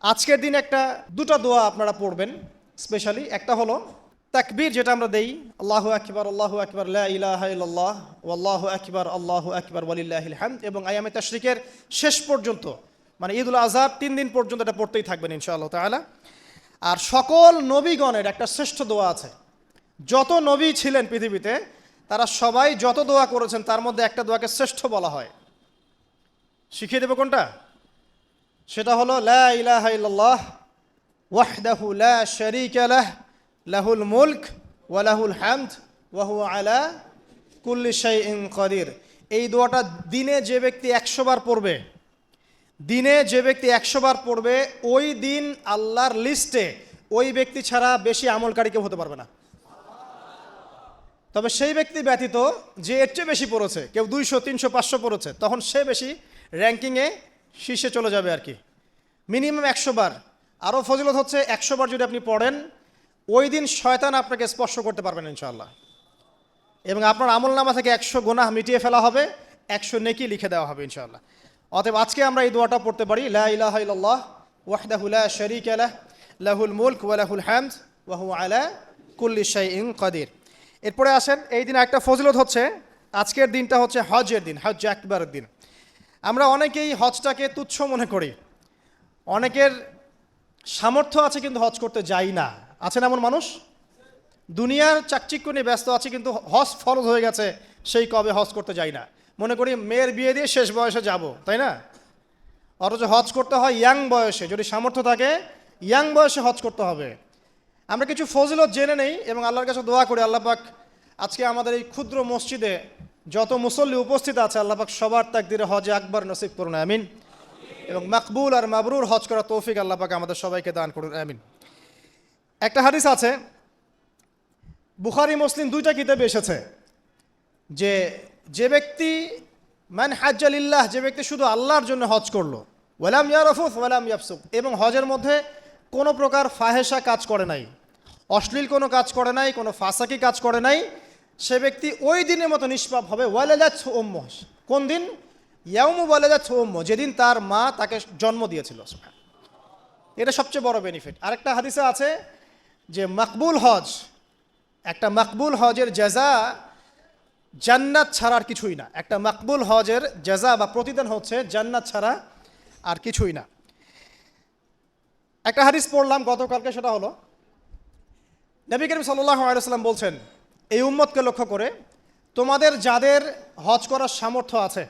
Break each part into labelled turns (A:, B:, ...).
A: আজকের দিন দুটো দোয়া আপনারা পড়বেন স্পেশালি। একটা হলো তাকবীর, যেটা আমরা দেই, আল্লাহু আকবার লা ইলাহা ইল্লাল্লাহ ওয়াল্লাহু আকবার ওয়ালিল্লাহিল হামদ, এবং আইয়ামে তাশরিকের শেষ পর্যন্ত মানে ঈদুল আজহার 3 দিন পর্যন্ত এটা পড়তেই থাকবেন ইনশাআল্লাহ তাআলা। আর সকল নবীগণের একটা শ্রেষ্ঠ দোয়া আছে। যত নবী ছিলেন পৃথিবীতে তারা সবাই যত দোয়া করেছেন তার মধ্যে একটা দোয়াকে শ্রেষ্ঠ বলা হয়। শিখিয়ে দেব কোনটা? সেটা হলো লা ইলাহা ইল্লাল্লাহ ওয়াহদাহু লা শারীকা লাহ লাহুল মুলক ওয়া লাহুল হামদ ওয়া হুয়া আলা কুল্লি শাইইন কাদির। এই দোয়াটা দিনে যে ব্যক্তি 100 বার পড়বে, ওই দিন আল্লাহর লিস্টে ওই ব্যক্তি ছাড়া বেশি আমলকারী কেউ হতে পারবে না। তবে সেই ব্যক্তি ব্যতীত যে এর চেয়ে বেশি পড়েছে, কেউ 200 300 500 পড়েছে, তখন সে বেশি র্যাঙ্কিংয়ে শীর্ষে চলে যাবে আর কি। মিনিমাম 100 বার। আরও ফজিলত হচ্ছে 100 বার যদি আপনি পড়েন, ওই দিন শয়তান আপনাকে স্পর্শ করতে পারবেন ইনশাআল্লাহ, এবং আপনার আমলনামা থেকে 100 গুনাহ মিটিয়ে ফেলা হবে, 100 নেকি লিখে দেওয়া হবে ইনশাআল্লাহ। অতএব আজকে আমরা এই দোয়াটা পড়তে পারি, লা ইলাহা ইল্লাল্লাহ ওয়াহদাহু লা শারীকা লাহ লাহুল মুলক ওয়া লাহুল হামদ ওয়া হুয়া আলা কুল্লি শাইইন কাদির। এরপরে আসেন, এই দিন একটা ফজিলত হচ্ছে, আজকের দিনটা হচ্ছে হজের দিন, হজ আকবরের দিন। আমরা অনেকেই হজটাকে তুচ্ছ মনে করি, অনেকের সামর্থ্য আছে কিন্তু হজ করতে যাই না। আছেন এমন মানুষ? দুনিয়ার চাকচিক্য নিয়ে ব্যস্ত আছে, কিন্তু হজ ফরজ হয়ে গেছে সেই কবে হজ করতে যাই না। মনে করি মেয়ের বিয়ে দিয়ে শেষ বয়সে যাব, তাই না? অথচ হজ করতে হয় ইয়াং বয়সে, যদি সামর্থ্য থাকে ইয়াং বয়সে হজ করতে হবে। আমরা কিছু ফজিলত জেনে নেই এবং আল্লাহর কাছে দোয়া করি, আল্লাহ পাক আজকে আমাদের এই ক্ষুদ্র মসজিদে যত মুসল্লি উপস্থিত আছে, আল্লাহ পাক সবার তাকদিরে হজে আকবর নসিব করুন, আমিন। এবং মাকবুল আর মাবরুর হজ করার তৌফিক আল্লাহ পাক আমাদের সবাইকে দান করুন, আমিন। একটা হাদিস আছে, বুখারী মুসলিম দুইটা কিতাবে এসেছে, যে ব্যক্তি মান হাজ্জা লিল্লাহ, যে ব্যক্তি শুধু আল্লাহর জন্য হজ করলো, ওয়ালাম ইয়ারফুস ওয়ালাম ইয়াফসুক, এবং হজের মধ্যে কোনো প্রকার ফাহেসা কাজ করে নাই, অশ্লীল কোনো কাজ করে নাই, কোনো ফাসাকি কাজ করে নাই, সে ব্যক্তি ওই দিনের মতো নিষ্পাপ হবে। ওয়ালাদাতহু উম্মুহ, কোন দিন? ইয়াউমু ওয়ালাদাতহু উম্মুহ, যেদিন তার মা তাকে জন্ম দিয়েছিল। এটা সবচেয়ে বড় বেনিফিট। আরেকটা হাদিসে আছে যে মাকবুল হজ, একটা মাকবুল হজের জাযা জান্নাত ছাড়া আর কিছুই না। একটা মাকবুল হজের জাযা বা প্রতিদান হচ্ছে জান্নাত ছাড়া আর কিছুই না। একটা হাদিস পড়লাম গতকালকে, সেটা হলো নবী করিম সাল্লাল্লাহু আলাইহি ওয়াসাল্লাম বলছেন এই উম্মতকে লক্ষ্য করে, তোমাদের যাদের হজ করার সামর্থ্য আছে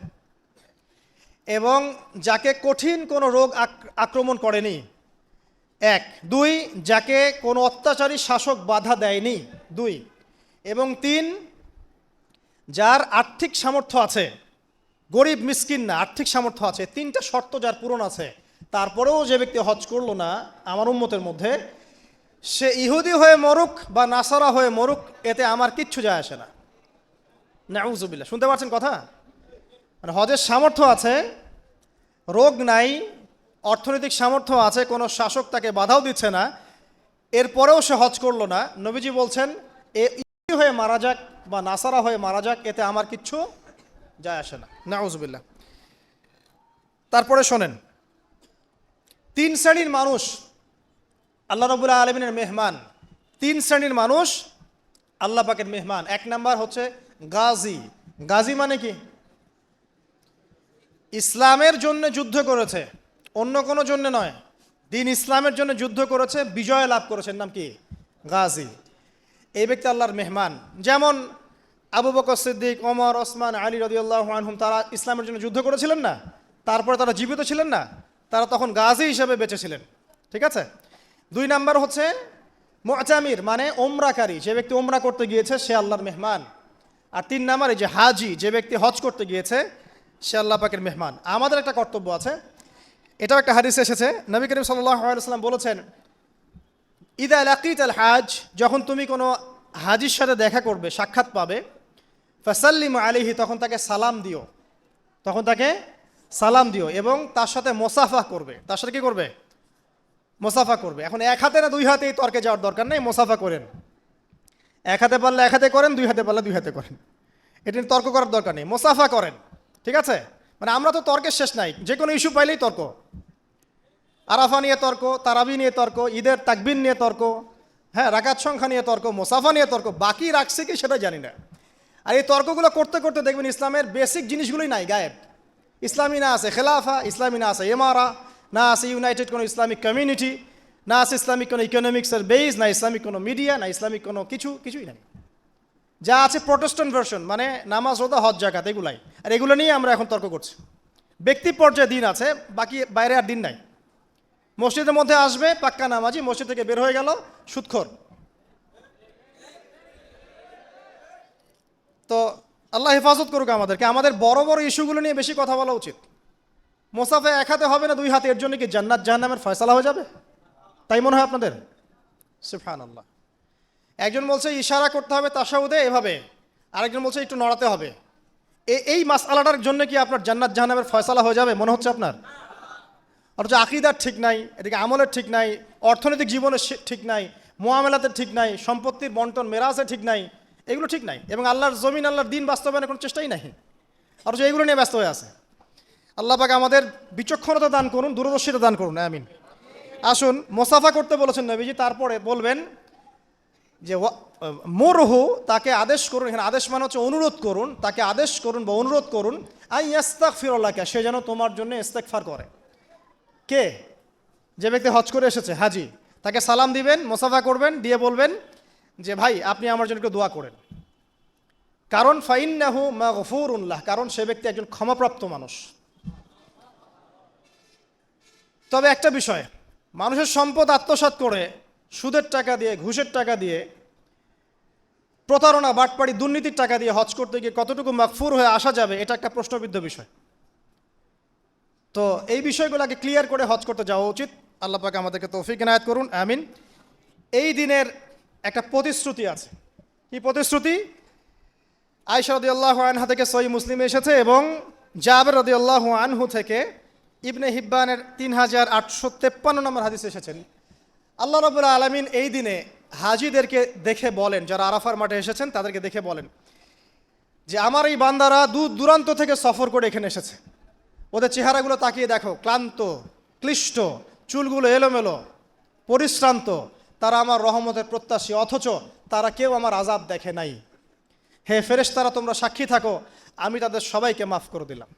A: এবং যাকে কঠিন কোনো রোগ আক্রমণ করেনি, 1, 2, যাকে কোনো অত্যাচারী শাসক বাধা দেয়নি, 2, এবং 3, যার আর্থিক সামর্থ্য আছে, গরিব মিসকিন না, আর্থিক সামর্থ্য আছে, 3টা শর্ত যার পূরণ আছে, তারপরেও যে ব্যক্তি হজ করলো না আমার উম্মতের মধ্যে, সে ইহুদি হয়ে মরুক বা নাসারা হয়ে মরুক, এতে আমার কিচ্ছু যায় আসে না। নাউজুবিল্লাহ। শুনতে পাচ্ছেন কথা? মানে হজের সামর্থ্য আছে, রোগ নাই, অর্থনৈতিক সামর্থ্য আছে, কোনো শাসক তাকে বাধাও দিচ্ছে না, এরপরেও সে হজ করলো না, নবীজি বলছেন এ ইহুদি হয়ে মারা যাক বা নাসারা হয়ে মারা যাক, এতে আমার কিচ্ছু যায় আসে না। নাউজুবিল্লাহ। তারপরে শোনেন, 3 শ্রেণীর মানুষ আল্লাহ রাব্বুল আলামিনের মেহমান। 3 শ্রেণীর মানুষ আল্লাহ পাকের মেহমান। 1 নাম্বার হচ্ছে গাজী। গাজী মানে কি? ইসলামের জন্য যুদ্ধ করেছে, অন্য কোনো জন্য নয়, দিন ইসলামের জন্য যুদ্ধ করেছে, বিজয় লাভ করেছেন, নাম কি? গাজী। এই ব্যক্তি আল্লাহর মেহমান। যেমন আবু বকর সিদ্দিক, ওমর, ওসমান, আলী রাদিয়াল্লাহু আনহুম, তারা ইসলামের জন্য যুদ্ধ করেছিলেন না, তারপরে তারা জীবিত ছিলেন না, তারা তখন গাজী হিসেবে বেঁচে ছিলেন। ঠিক আছে? 2 নাম্বার হচ্ছে মুতামির, মানে ওমরাকারী, যে ব্যক্তি ওমরা করতে গিয়েছে সে আল্লাহর মেহমান। আর 3 নাম্বার এই যে হাজি, যে ব্যক্তি হজ করতে গিয়েছে সে আল্লাহ পাকের মেহমান। আমাদের একটা কর্তব্য আছে, এটাও একটা হাদিসে এসেছে, নবী করিম সাল্লাল্লাহু আলাইহি ওয়াসাল্লাম বলেছেন, ইদা লাকিতাল হাজ, যখন তুমি কোনো হাজির সাথে দেখা করবে, সাক্ষাৎ পাবে, ফাসাল্লিমু আলাইহি, তখন তাকে সালাম দিও, এবং তার সাথে মোসাফা করবে। তার সাথে কি করবে? মোসাফা করবে। এখন 1 হাতে না 2 হাতেই তর্কে যাওয়ার দরকার নেই, মোসাফা করেন। 1 হাতে পারলে 1 হাতে করেন, 2 হাতে পারলে 2 হাতে করেন, এটা নিয়ে তর্ক করার দরকার নেই, মোসাফা করেন। ঠিক আছে? মানে আমরা তো তর্কের শেষ নাই, যে কোনো ইস্যু পাইলেই তর্ক। আরাফা নিয়ে তর্ক, তারাবি নিয়ে তর্ক, ঈদের তাকবির নিয়ে তর্ক, হ্যাঁ রাকাত সংখ্যা নিয়ে তর্ক, মোসাফা নিয়ে তর্ক, বাকি রাখছে কি সেটা জানি না। আর এই তর্কগুলো করতে করতে দেখবেন ইসলামের বেসিক জিনিসগুলোই নাই, গায়েব। ইসলামী না আছে খেলাফা, ইসলামী না আছে এমারা, না আছে ইউনাইটেড কোনো ইসলামিক কমিউনিটি, না আছে ইসলামিক কোনো ইকোনমিক্সের বেস, না ইসলামিক কোনো মিডিয়া, না ইসলামিক কোনো কিছুই নাই। যা আছে প্রোটেস্ট্যান্ট ভার্সন, মানে নামাজ, রোজা, হজ, জাকাত, এগুলাই। আর এগুলো নিয়ে আমরা এখন তর্ক করছি। ব্যক্তি পর্যায়ে দিন আছে, বাকি বাইরে আর দিন নাই। মসজিদের মধ্যে আসবে পাক্কা নামাজি, মসজিদ থেকে বের হয়ে গেল সুদখোর। তো আল্লাহ হেফাজত করুক আমাদেরকে। আমাদের বড় বড় ইস্যুগুলো নিয়ে বেশি কথা বলা উচিত। মোসাফে এক হাতে হবে না, দুই হাতে, এর জন্য কি জান্নাত জাহান্নামের ফয়সালা হয়ে যাবে? তাই মনে হয় আপনাদের? সুবহানাল্লাহ। একজন বলছে ইশারা করতে হবে তাশাহুদে এভাবে, আরেকজন বলছে একটু নড়াতে হবে। এই মাসআলাটার জন্য কি আপনার জান্নাত জাহান্নামের ফয়সালা হয়ে যাবে মনে হচ্ছে আপনার? অথচ আকীদার ঠিক নাই, এদিকে আমলের ঠিক নাই, অর্থনৈতিক জীবনের ঠিক নাই, মুআমালাতের ঠিক নাই, সম্পত্তির বন্টন মেরাজের ঠিক নাই, এগুলো ঠিক নাই, এবং আল্লাহর জমিন, আল্লাহর দিন বাস্তবায়নের কোনো চেষ্টাই নাই। অথচ এগুলো নিয়ে ব্যস্ত হয়ে আছে। আল্লাহ পাক আমাদের বিচক্ষণতা দান করুন, দূরদর্শিতা দান করুন, আমিন। আসুন, মোসাফা করতে বলেছেন নবীজি, তারপরে বলবেন যে মুরহু, তাকে আদেশ করুন। এখানে আদেশ মানে হচ্ছে অনুরোধ করুন, তাকে আদেশ করুন বা অনুরোধ করুন, আই ইস্তাগফিরুল্লাহকে, সে যেন তোমার জন্য ইস্তেগফার করে। কে? যে ব্যক্তি হজ করে এসেছে, হাজি, তাকে সালাম দিবেন, মোসাফা করবেন, দিয়ে বলবেন যে ভাই আপনি আমার জন্য একটু দোয়া করেন। কারণ ফাইন্নাহু মাগফুরুন লাহ, কারণ সে ব্যক্তি একজন ক্ষমাপ্রাপ্ত মানুষ। তবে একটা বিষয়, মানুষের সম্পদ আত্মসাৎ করে সুদের টাকা দিয়ে, ঘুষের টাকা দিয়ে, প্রতারণা, বাটপাড়ি, দুর্নীতির টাকা দিয়ে হজ করতে গিয়ে কতটুকু মাগফুর হয়ে আসা যাবে, এটা একটা প্রশ্নবিদ্ধ বিষয়। তো এই বিষয়গুলোকে ক্লিয়ার করে হজ করতে যাওয়া উচিত। আল্লাহ পাক আমাদেরকে তৌফিক ইনায়াত করুন, আমিন। এই দিনের একটা প্রতিশ্রুতি আছে। কি প্রতিশ্রুতি? আয়েশা রাদিয়াল্লাহু আনহা থেকে সহিহ মুসলিমে এসেছে, এবং জাবের রাদিয়াল্লাহু আনহু থেকে ইবনে হিব্বানের 3853 নম্বর হাদিসে এসেছেন। আল্লাহ রাব্বুল আলামিন এই দিনে হাজিদেরকে দেখে বলেন, যারা আরাফার মাঠে এসেছেন তাদেরকে দেখে বলেন যে আমার এই বান্দারা দূর দূরান্ত থেকে সফর করে এখানে এসেছে, ওদের চেহারাগুলো তাকিয়ে দেখো, ক্লান্ত, ক্লিষ্ট, চুলগুলো এলোমেলো, পরিশ্রান্ত, তারা আমার রহমতের প্রত্যাশী, অথচ তারা কেউ আমার আযাব দেখে নাই। হে ফেরেশতারা, তোমরা সাক্ষী থাকো, আমি তাদের সবাইকে মাফ করে দিলাম।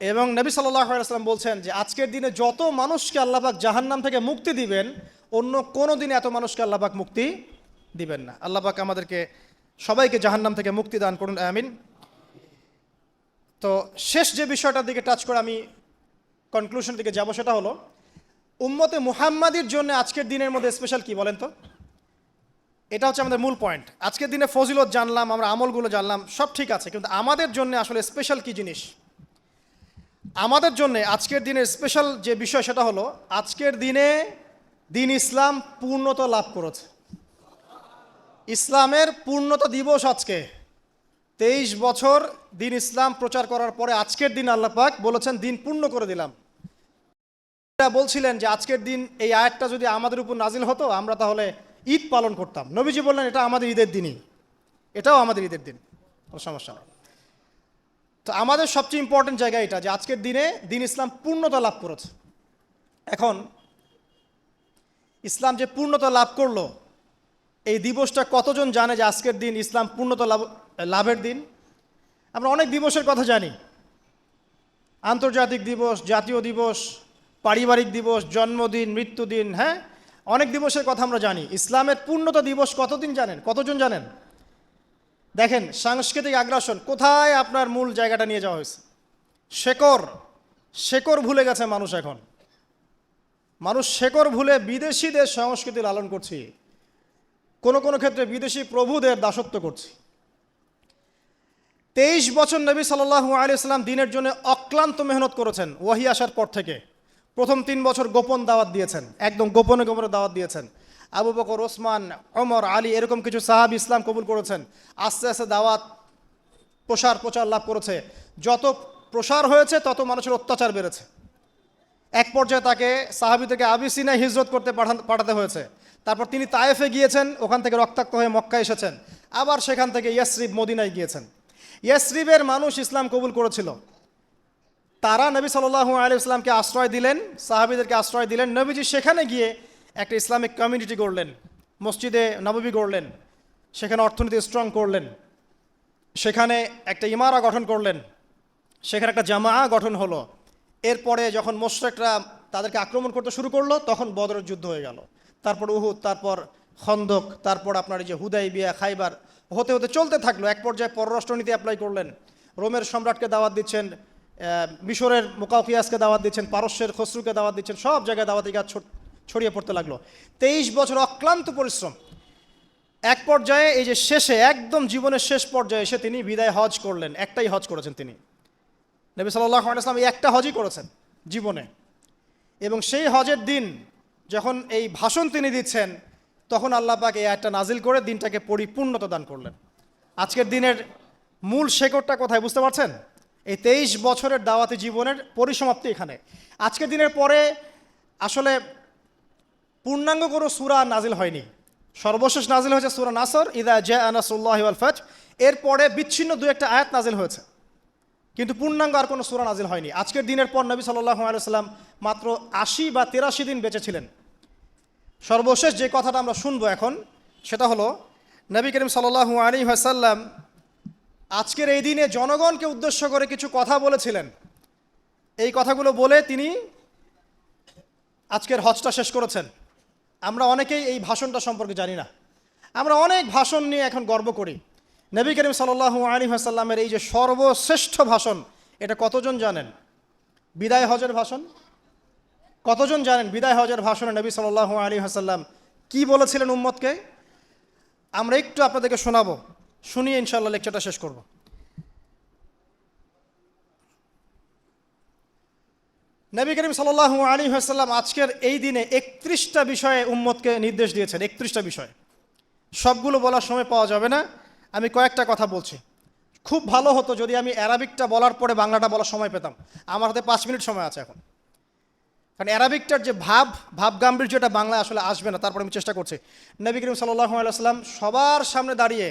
A: এবং নবী সাল্লাল্লাহু আলাইহি ওয়াসাল্লাম বলছেন যে আজকের দিনে যত মানুষকে আল্লাহ পাক জাহান্নাম থেকে মুক্তি দিবেন, অন্য কোনো দিনে এত মানুষকে আল্লাহ পাক মুক্তি দিবেন না। আল্লাহ পাক আমাদেরকে সবাইকে জাহান্নাম থেকে মুক্তি দান করুন, আমিন। তো শেষ যে বিষয়টার দিকে টাচ করে আমি কনক্লুশন দিকে যাব, সেটা হলো উম্মতে মুহাম্মাদির জন্য আজকের দিনের মধ্যে স্পেশাল কি বলেন তো? এটা হচ্ছে আমাদের মূল পয়েন্ট। আজকের দিনে ফজিলত জানলাম, আমরা আমলগুলো জানলাম, সব ঠিক আছে, কিন্তু আমাদের জন্য আসলে স্পেশাল কি জিনিস? আমাদের জন্য আজকের দিনের স্পেশাল যে বিষয়, সেটা হলো আজকের দিনে দিন ইসলাম পূর্ণতা লাভ করেছে। ইসলামের পূর্ণতা দিবস আজকে। 23 বছর দিন ইসলাম প্রচার করার পরে আজকের দিন আল্লাহ পাক বলেছেন দিন পূর্ণ করে দিলাম। বলছিলেন যে আজকের দিন এই আয়াতটা যদি আমাদের উপর নাজিল হতো, আমরা তাহলে ঈদ পালন করতাম। নবীজি বললেন এটা আমাদের ঈদের দিনই, এটাও আমাদের ঈদের দিন, কোনো সমস্যা নেই। তো আমাদের সবচেয়ে ইম্পর্টেন্ট জায়গা এটা, যে আজকের দিনে দিন ইসলাম পূর্ণতা লাভ করেছে। এখন ইসলাম যে পূর্ণতা লাভ করলো, এই দিবসটা কতজন জানে যে আজকের দিন ইসলাম পূর্ণতা লাভের দিন? আমরা অনেক দিবসের কথা জানি, আন্তর্জাতিক দিবস, জাতীয় দিবস, পারিবারিক দিবস, জন্মদিন, মৃত্যুদিন, হ্যাঁ অনেক দিবসের কথা আমরা জানি। ইসলামের পূর্ণতা দিবস কতদিন জানেন? কতজন জানেন? দেখেন সাংস্কৃতিক আগ্রাসন কোথায় আপনার মূল জায়গাটা নিয়ে যাওয়া হয়েছে। শেকড় ভুলে গেছে মানুষ। এখন মানুষ শেকড় ভুলে বিদেশিদের সংস্কৃতি লালন করছি, কোনো কোনো ক্ষেত্রে বিদেশি প্রভুদের দাসত্ব করছি। 23 বছর নবী সাল্লাল্লাহু আলাইহি ওয়াসাল্লাম দিনের জন্য অক্লান্ত মেহনত করেছেন। ওয়াহি আসার পর থেকে প্রথম 3 বছর গোপন দাওয়াত দিয়েছেন, একদম গোপনে গোপনে দাওয়াত দিয়েছেন। আবু বকর, ওসমান, ওমর, আলী এরকম কিছু সাহাবী ইসলাম কবুল করেছেন। আস্তে আস্তে দাওয়াত প্রচার লাভ করেছে। যত প্রসার হয়েছে তত মানুষের অত্যাচার বেড়েছে। এক পর্যায়ে তাকে সাহাবীদেরকে আবিসিনায় হিজরত করতে পাঠাতে হয়েছে। তারপর তিনি তায়েফে গিয়েছেন, ওখান থেকে রক্তাক্ত হয়ে মক্কা এসেছেন। আবার সেখান থেকে ইয়াসরিব, মদিনায় গিয়েছেন। ইয়াসরিবের মানুষ ইসলাম কবুল করেছিল। তারা নবী সাল্লাল্লাহু আলাইহি ওয়াসাল্লামকে আশ্রয় দিলেন, সাহাবীদেরকে আশ্রয় দিলেন। নবীজি সেখানে গিয়ে একটা ইসলামিক কমিউনিটি গড়লেন, মসজিদে নববী গড়লেন, সেখানে অর্থনীতি স্ট্রং করলেন, সেখানে একটা ইমারা গঠন করলেন, সেখানে একটা জামা গঠন হলো। এরপরে যখন মুশরিকরা তাদেরকে আক্রমণ করতে শুরু করলো, তখন বদরের যুদ্ধ হয়ে গেল, তারপর উহুদ, তারপর খন্দক, তারপর আপনার এই যে হুদাইবিয়া, খাইবার, হতে হতে চলতে থাকলো। এক পর্যায়ে পররাষ্ট্রনীতি অ্যাপ্লাই করলেন, রোমের সম্রাটকে দাওয়াত দিচ্ছেন, মিশরের মুকাউকিয়াসকে দাওয়াত দিচ্ছেন, পারস্যের খসরুকে দাওয়াত দিচ্ছেন, সব জায়গায় দাওয়াতি কাজ ছড়িয়ে পড়তে লাগলো। 23 বছর অক্লান্ত পরিশ্রম। এক পর্যায়ে এই যে শেষে, একদম জীবনের শেষ পর্যায়ে এসে তিনি বিদায় হজ করলেন। একটাই হজ করেছেন তিনি, নবী সাল্লাল্লাহু আলাইহি ওয়াসাল্লাম এই একটা হজই করেছেন জীবনে। এবং সেই হজের দিন যখন এই ভাষণ তিনি দিচ্ছেন, তখন আল্লাহ পাক এই আয়াতটা নাজিল করে দিনটাকে পরিপূর্ণতা দান করলেন। আজকের দিনের মূল শেকড়টা কোথায় বুঝতে পারছেন? এই 23 বছরের দাওয়াতি জীবনের পরিসমাপ্তি এখানে। আজকের দিনের পরে আসলে পূর্ণাঙ্গ কোনো সূরা নাজিল হয়নি। সর্বশেষ নাজিল হয়েছে সূরা নাসর, ইযা জাআ নাসরুল্লাহি ওয়াল ফাতহ। এরপরে বিচ্ছিন্ন দু একটা আয়াত নাজিল হয়েছে, কিন্তু পূর্ণাঙ্গ আর কোনো সূরা নাজিল হয়নি। আজকের দিনের পর নবী সাল্লাল্লাহু আলাইহি ওয়াসাল্লাম মাত্র 80 বা 83 দিন বেঁচে ছিলেন। সর্বশেষ যে কথাটা আমরা শুনবো এখন, সেটা হলো নবী করিম সাল্লাল্লাহু আলাইহি ওয়াসাল্লাম আজকের এই দিনে জনগণকে উদ্দেশ্য করে কিছু কথা বলেছিলেন। এই কথাগুলো বলে তিনি আজকের হজটা শেষ করেছেন। আমরা অনেকেই এই ভাষণটা সম্পর্কে জানি না। আমরা অনেক ভাষণ নিয়ে এখন গর্ব করি। নবী করিম সাল্লাল্লাহু আলাইহি ওয়াসাল্লামের এই যে সর্বশ্রেষ্ঠ ভাষণ, এটা কতজন জানেন? বিদায় হজের ভাষণ। কতজন জানেন বিদায় হজের ভাষণে নবী সাল্লাল্লাহু আলাইহি ওয়াসাল্লাম কি বলেছিলেন উম্মতকে? আমরা একটু আপনাদেরকে শোনাবো, শুনিয়ে ইনশাআল্লাহ লেকচারটা শেষ করব। নবী করিম সাল্লাল্লাহু আলাইহি ওয়াসাল্লাম আজকের এই দিনে 31টা বিষয়ে উম্মতকে নির্দেশ দিয়েছেন। 31টা বিষয়, সবগুলো বলার সময় পাওয়া যাবে না, আমি কয়েকটা কথা বলছি। খুব ভালো হতো যদি আমি অ্যারাবিকটা বলার পরে বাংলাটা বলার সময় পেতাম। আমার হাতে 5 মিনিট সময় আছে এখন, কারণ অ্যারাবিকটার যে ভাব গাম্ভীর্যটা বাংলা আসলে আসবে না। তারপরে আমি চেষ্টা করছি। নবী করিম সাল্লাল্লাহু আলাইহি ওয়াসাল্লাম সবার সামনে দাঁড়িয়ে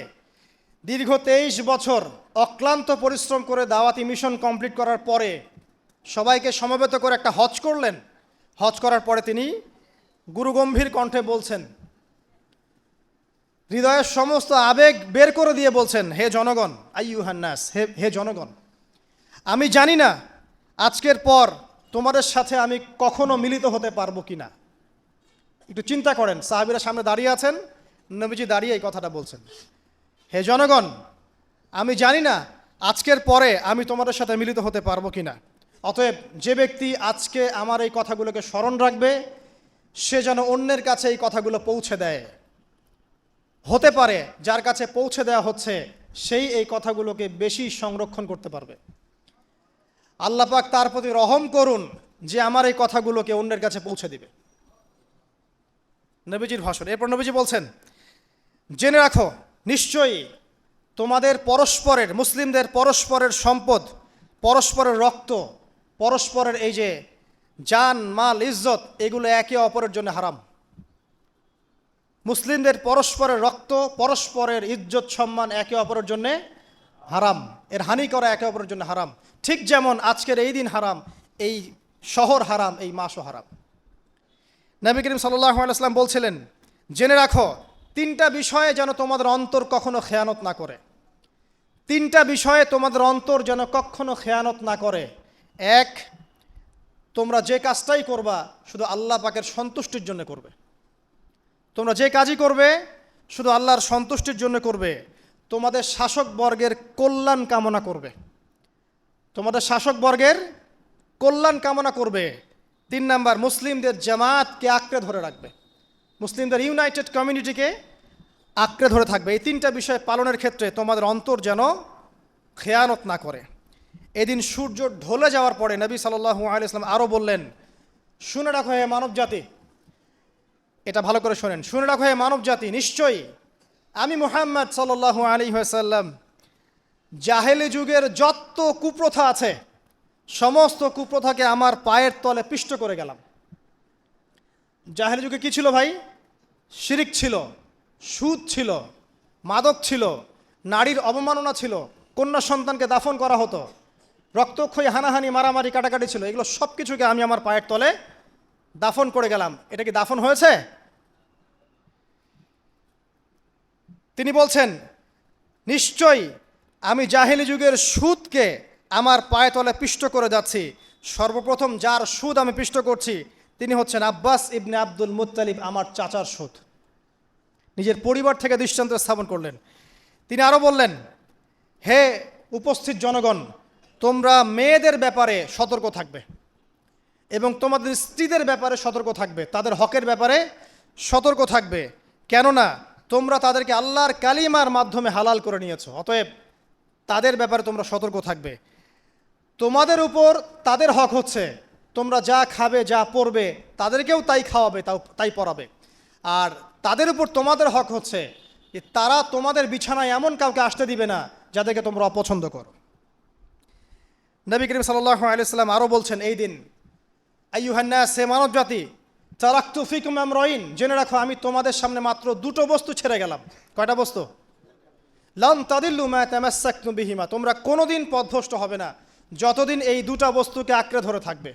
A: দীর্ঘ 23 বছর অক্লান্ত পরিশ্রম করে দাওয়াতি মিশন কমপ্লিট করার পরে সবাইকে সমবেত করে একটা হজ করলেন। হজ করার পরে তিনি গুরুগম্ভীর কণ্ঠে বলছেন, হৃদয়ের সমস্ত আবেগ বের করে দিয়ে বলছেন, হে জনগণ, আইয়ুহান নাস, হে জনগণ, আমি জানি না আজকের পর তোমাদের সাথে আমি কখনো মিলিত হতে পারবো কিনা। একটু চিন্তা করেন, সাহাবীরা সামনে দাঁড়িয়ে আছেন, নবীজি দাঁড়িয়ে এই কথাটা বলছেন, হে জনগণ, আমি জানি না আজকের পরে আমি তোমাদের সাথে মিলিত হতে পারবো কিনা। অতএব যে ব্যক্তি আজকে আমার এই কথাগুলোকে স্মরণ রাখবে, সে যেন অন্যের কাছে এই কথাগুলো পৌঁছে দেয়। হতে পারে যার কাছে পৌঁছে দেওয়া হচ্ছে সেই এই কথাগুলোকে বেশি সংরক্ষণ করতে পারবে। আল্লাহ পাক তার প্রতি রহম করুন যে আমার এই কথাগুলোকে অন্যের কাছে পৌঁছে দিবে। নবীজির ভাষণ। এরপর নবীজি বলছেন, জেনে রাখো নিশ্চয়ই তোমাদের পরস্পরের, মুসলিমদের পরস্পরের সম্পদ, পরস্পরের রক্ত, পরস্পরের এই যে জান, মাল, ইজ্জত, এগুলো একে অপরের জন্য হারাম। মুসলিমদের পরস্পরের রক্ত, পরস্পরের ইজ্জত, সম্মান একে অপরের জন্য হারাম। এর হানি করা একে অপরের জন্য হারাম। ঠিক যেমন আজকের এই দিন হারাম, এই শহর হারাম, এই মাসও হারাম। নবী করিম সাল্লাল্লাহু আলাইহি ওয়াসাল্লাম বলছিলেন, জেনে রাখো 3টা বিষয়ে যেন তোমাদের অন্তর কখনো খেয়ানত না করে। 3টা বিষয়ে তোমাদের অন্তর যেন কখনো খেয়ানত না করে। 1, তোমরা যে কাজটাই করবা শুধু আল্লাহ পাকের সন্তুষ্টির জন্য করবে। তোমরা যে কাজই করবে শুধু আল্লাহর সন্তুষ্টির জন্য করবে। তোমাদের শাসকবর্গের কল্যাণ কামনা করবে। তোমাদের শাসকবর্গের কল্যাণ কামনা করবে। 3 নাম্বার, মুসলিমদের জামাতকে আঁকড়ে ধরে রাখবে। মুসলিমদের ইউনাইটেড কমিউনিটিকে আঁকড়ে ধরে থাকবে। এই 3টা বিষয় পালনের ক্ষেত্রে তোমাদের অন্তর যেন খেয়ানত না করে। এদিন সূর্য ঢলে যাওয়ার পরে নবী সাল্লাল্লাহু আলাইহি ওয়াসাল্লাম আরও বললেন, শুনে রাখো হে মানব জাতি, এটা ভালো করে শোনেন, শুনে রাখো হে মানব জাতি, নিশ্চয়ই আমি মুহাম্মদ সাল্লাল্লাহু আলাইহি ওয়াসাল্লাম জাহেলি যুগের যত কুপ্রথা আছে সমস্ত কুপ্রথাকে আমার পায়ের তলে পিষ্ট করে গেলাম। জাহেলি যুগে কি ছিল ভাই? শিরিক ছিল, সুদ ছিল, মাদক ছিল, নারীর অবমাননা ছিল, কন্যা সন্তানকে দাফন করা হতো, রক্তক্ষয়ী, হানাহানি, মারামারি, কাটাকাটি ছিল, এগুলো সব কিছুকে আমি আমার পায়ের তলে দাফন করে গেলাম। এটা কি দাফন হয়েছে? তিনি বলছেন, নিশ্চয়ই আমি জাহেলি যুগের সুদকে আমার পায়ে তলে পিষ্ট করে যাচ্ছি। সর্বপ্রথম যার সুদ আমি পিষ্ট করছি তিনি হচ্ছেন আব্বাস ইবনে আব্দুল মুত্তালিব, আমার চাচার সুদ। নিজের পরিবার থেকে দৃষ্টান্ত স্থাপন করলেন। তিনি আরও বললেন, হে উপস্থিত জনগণ, তোমরা মেয়েদের ব্যাপারে সতর্ক থাকবে এবং তোমাদের স্ত্রীদের ব্যাপারে সতর্ক থাকবে, তাদের হকের ব্যাপারে সতর্ক থাকবে, কেননা তোমরা তাদেরকে আল্লাহর কালিমার মাধ্যমে হালাল করে নিয়েছো। অতএব তাদের ব্যাপারে তোমরা সতর্ক থাকবে। তোমাদের উপর তাদের হক হচ্ছে তোমরা যা খাবে, যা পরবে, তাদেরকেও তাই খাওয়াবে, তাই পরাবে। আর তাদের উপর তোমাদের হক হচ্ছে যে তারা তোমাদের বিছানায় এমন কাউকে আসতে দিবে না যাদেরকে তোমরা অপছন্দ করো। নবী করিম সাল্লাল্লাহু আলাইহি ওয়াসাল্লাম আরও বলছেন, এই দিন আইয়ুহান নাস, হে মানব জাতি, তারাকতু ফিকুম আমরাইন, জেনে রাখো আমি তোমাদের সামনে মাত্র দুটো বস্তু ছেড়ে গেলাম। কয়টা বস্তু? লান তাদিল্লু মা তামাসসাকতুম বিহিমা, তোমরা কোনোদিন পথভ্রষ্ট হবে না যতদিন এই দুটো বস্তুকে আঁকড়ে ধরে থাকবে।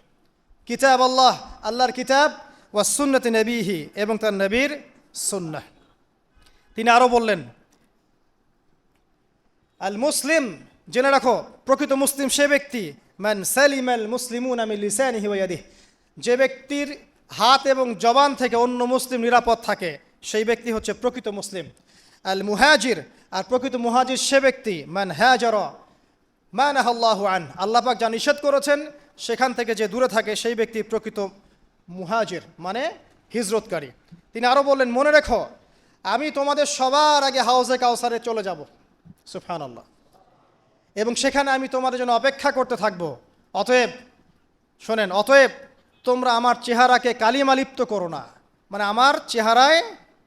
A: কিতাব আল্লাহ, আল্লাহর কিতাব, ওয়া সুন্নতি নবীহি, এবং তার নবীর সুন্নাহ। তিনি আরও বললেন, আল মুসলিম, জেনে রাখো প্রকৃত মুসলিম সে ব্যক্তি, মান সালিমাল মুসলিমুনা মিন লিসানিহি ওয়া ইয়াদিহি, যে ব্যক্তির হাত এবং জবান থেকে অন্য মুসলিম নিরাপদ থাকে সেই ব্যক্তি হচ্ছে প্রকৃত মুসলিম। আল মুহাজির, আর প্রকৃত মুহাজির সে ব্যক্তি, মান হাজারা মা নাহাল্লাহু আন, আল্লাহ পাক যা নিষেধ করেছেন সেখান থেকে যে দূরে থাকে সেই ব্যক্তি প্রকৃত মুহাজির, মানে হিজরতকারী। তিনি আরও বললেন, মনে রেখো আমি তোমাদের সবার আগে হাউজে কাউসারে চলে যাব, সুবহানাল্লাহ, এবং সেখানে আমি তোমাদের জন্য অপেক্ষা করতে থাকব। অতএব শোনেন, অতএব তোমরা আমার চেহারাকে কালিমালিপ্ত করো না, মানে আমার চেহারায়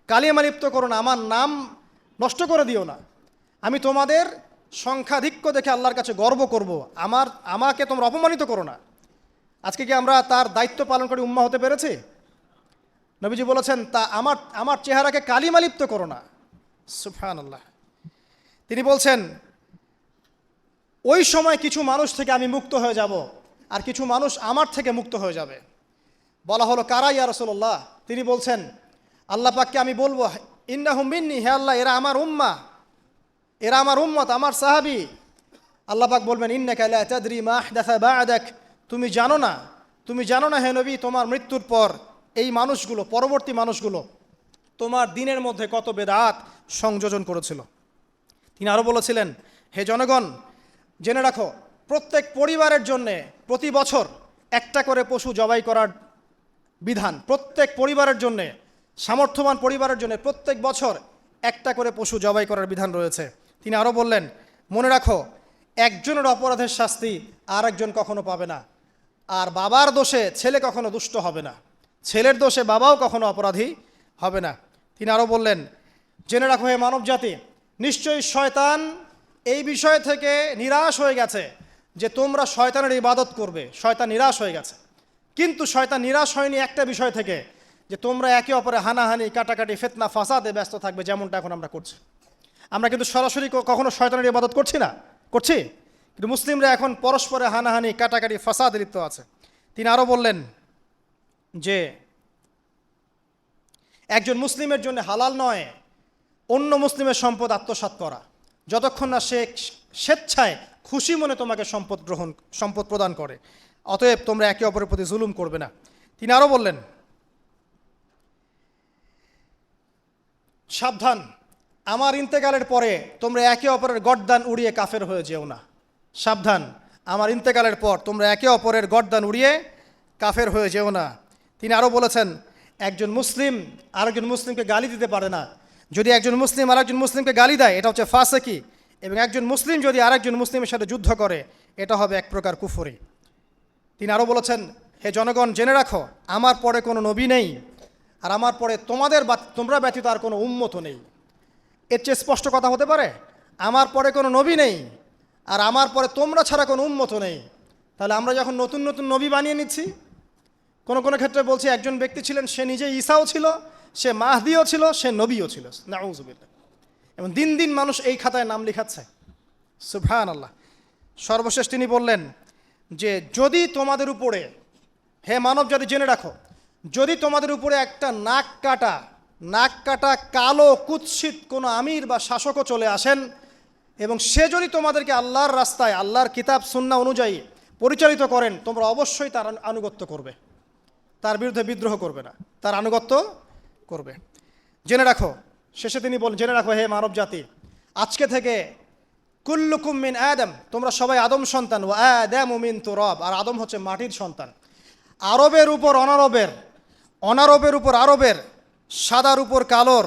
A: কালিমালিপ্ত করো না, আমার নাম নষ্ট করে দিও না। আমি তোমাদের সংখ্যাধিক্য দেখে আল্লাহর কাছে গর্ব করব, আমাকে তোমরা অপমানিত করো না। আজকে কি আমরা তার দায়িত্ব পালন করে উম্মাহ হতে পেরেছি? নবীজি বলেছেন, তা আমার চেহারাকে কালিমালিপ্ত করো না, সুবহানাল্লাহ। তিনি বলছেন, ওই সময় কিছু মানুষ থেকে আমি মুক্ত হয়ে যাব আর কিছু মানুষ আমার থেকে মুক্ত হয়ে যাবে। বলা হলো, কারা ইয়া রাসূলুল্লাহ? তিনি বলছেন, আল্লাহ পাককে আমি বলবো, ইন্নাহুম মিন্নি, হে আল্লাহ এরা আমার উম্মাহ, এরা আমার উম্মত, আমার সাহাবী। আল্লাহ পাক বলবেন, ইন্নাকা লা তাদরি মা আহদাসা বা'দাক, তুমি জানো না হে নবী, তোমার মৃত্যুর পর এই মানুষগুলো, পরবর্তী মানুষগুলো তোমার দিনের মধ্যে কত বেদাত সংযোজন করেছিল। তিনি আরও বলেছিলেন, হে জনগণ, জেনে রাখো প্রত্যেক পরিবারের জন্যে প্রতি বছর একটা করে পশু জবাই করার বিধান, প্রত্যেক পরিবারের জন্যে, সামর্থ্যবান পরিবারের জন্য প্রত্যেক বছর একটা করে পশু জবাই করার বিধান রয়েছে। তিনি আরও বললেন, মনে রাখো একজনের অপরাধের শাস্তি আর একজন কখনো পাবে না, আর বাবার দোষে ছেলে কখনো দুষ্ট হবে না, ছেলের দোষে বাবাও কখনো অপরাধী হবে না। তিনি আরও বললেন, জেনে রাখো হে মানব জাতি, নিশ্চয়ই শয়তান এই বিষয় থেকে নিরাশ হয়ে গেছে যে তোমরা শয়তানের ইবাদত করবে। শয়তান নিরাশ হয়ে গেছে, কিন্তু শয়তান নিরাশ হয়নি একটা বিষয় থেকে, যে তোমরা একে অপরে হানাহানি, কাটাকাটি, ফিতনা, ফাসাদে ব্যস্ত থাকবে, যেমনটা এখন আমরা করছি। আমরা কিন্তু সরাসরি কখনো শয়তানের ইবাদত করছি, কিন্তু মুসলিমরা এখন পরস্পরে হানাহানি, কাটাকাটি, ফাসাদে লিপ্ত আছে। তিনি আরও বললেন যে একজন মুসলিমের জন্য হালাল নয় অন্য মুসলিমের সম্পদ আত্মসাৎ করা, যতক্ষণ না সে স্বেচ্ছায় খুশি মনে তোমাকে সম্পদ প্রদান করে। অতএব তোমরা একে অপরের প্রতি জুলুম করবে না। তিনি আরও বললেন, সাবধান, আমার ইন্তেকালের পরে তোমরা একে অপরের গর্দান উড়িয়ে কাফের হয়ে যেও না। সাবধান, আমার ইন্তেকালের পর তোমরা একে অপরের গর্দান উড়িয়ে কাফের হয়ে যেও না। তিনি আরও বলেছেন, একজন মুসলিম আরেকজন মুসলিমকে গালি দিতে পারে না। যদি একজন মুসলিম আরেকজন মুসলিমকে গালি দেয় এটা হচ্ছে ফাসেকি, এবং একজন মুসলিম যদি আরেকজন মুসলিমের সাথে যুদ্ধ করে এটা হবে এক প্রকার কুফরি। তিনি আরও বলেছেন, হে জনগণ, জেনে রাখো আমার পরে কোনো নবী নেই, আর আমার পরে তোমরা ব্যতীত আর কোনো উম্মতও নেই। এর চেয়ে স্পষ্ট কথা হতে পারে? আমার পরে কোনো নবী নেই আর আমার পরে তোমরা ছাড়া কোনো উম্মতও নেই। তাহলে আমরা যখন নতুন নতুন নবী বানিয়ে নিচ্ছি, কোনো ক্ষেত্রে বলছি একজন ব্যক্তি ছিলেন, সে নিজে ঈসাও ছিল, সে মাহদিও ছিল, সে নবীও ছিল, নাউযুবিল্লাহ। এবং দিন দিন মানুষ এই খাতায় নাম লিখাচ্ছে, সুবহানাল্লাহ। সর্বশেষ তিনি বললেন, যে যদি তোমাদের উপরে, হে মানব জাতি জেনে রাখো, যদি তোমাদের উপরে একটা নাক কাটা কালো কুৎসিত কোনো আমির বা শাসকও চলে আসেন এবং সে যদি তোমাদেরকে আল্লাহর রাস্তায়, আল্লাহর কিতাব সুন্নাহ অনুযায়ী পরিচালিত করেন, তোমরা অবশ্যই তার আনুগত্য করবে, তার বিরুদ্ধে বিদ্রোহ করবে না, তার আনুগত্য করবে। জেনে রাখো, শেষে তিনি বলেন, জেনে রাখো হে মানব জাতি, আজকে থেকে কুল্লুকুম মিন আদম, তোমরা সবাই আদম সন্তান, ও আদামু মিন তুরাব, আর আদম হচ্ছে মাটির সন্তান। আরবের উপর অনারবের, অনারবের উপর আরবের, সাদার উপর কালোর,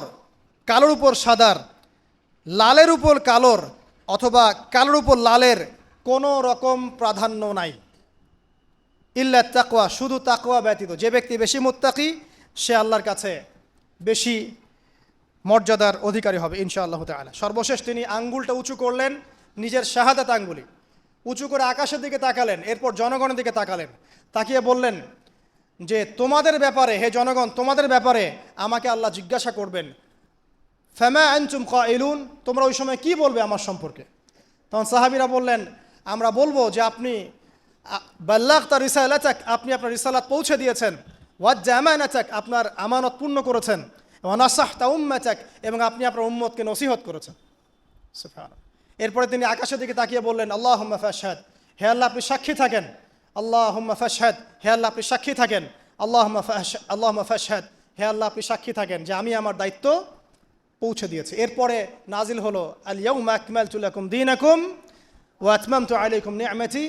A: কালোর উপর সাদার, লালের উপর কালোর অথবা কালোর উপর লালের কোনো রকম প্রাধান্য নাই। ইল্লা তাকওয়া, শুধু তাকওয়া ব্যতীত। যে ব্যক্তি বেশি মুত্তাকি সে আল্লাহর কাছে বেশি মর্যাদার অধিকারী হবে ইনশাআল্লাহ তাআলা। সর্বশেষ তিনি আঙ্গুলটা উঁচু করলেন, নিজের শাহাদাত আঙ্গুলি উঁচু করে আকাশের দিকে তাকালেন, এরপর জনগণের দিকে তাকালেন, তাকিয়ে বললেন যে তোমাদের ব্যাপারে, হে জনগণ, তোমাদের ব্যাপারে আমাকে আল্লাহ জিজ্ঞাসা করবেন। ফামা আনতুম কাইলুন, তোমরা ওই সময় কি বলবে আমার সম্পর্কে? তখন সাহাবীরা বললেন, আমরা বলবো যে আপনি বাল্লাগতা রিসালাতাক, আপনি আপনার রিসালাত পৌঁছে দিয়েছেন, ওয়াজ্জা আমানাতাক, আপনার আমানত পূর্ণ করেছেন, ওয়া নাসাহতা উম্মাতাক, এবং আপনি আপনার উম্মতকে নসিহত করেছেন। সুবহানাল্লাহ। এরপরে তিনি আকাশের দিকে তাকিয়ে বললেন, আল্লাহুম্মা ফাশহাদ, হে আল্লাহ আপনি সাক্ষী থাকেন। আল্লাহুম্মা ফাশহাদ, হে আল্লাহ আপনি সাক্ষী থাকেন। আল্লাহুম্মা ফাশহাদ, হে আল্লাহ আপনি সাক্ষী থাকেন যে আমি আমার দায়িত্ব পৌঁছে দিয়েছি। এরপরে নাজিল হলো আল ইয়াউমা আকমালতু লাকুম দীনাকুম ওয়া আতমামতু আলাইকুম নি'মাতি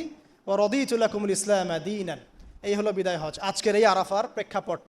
A: ওয়া রাদিতু লাকুমুল ইসলাম দীনান। এই হলো বিদায় হজ, আজকের এই আরাফার প্রেক্ষাপট।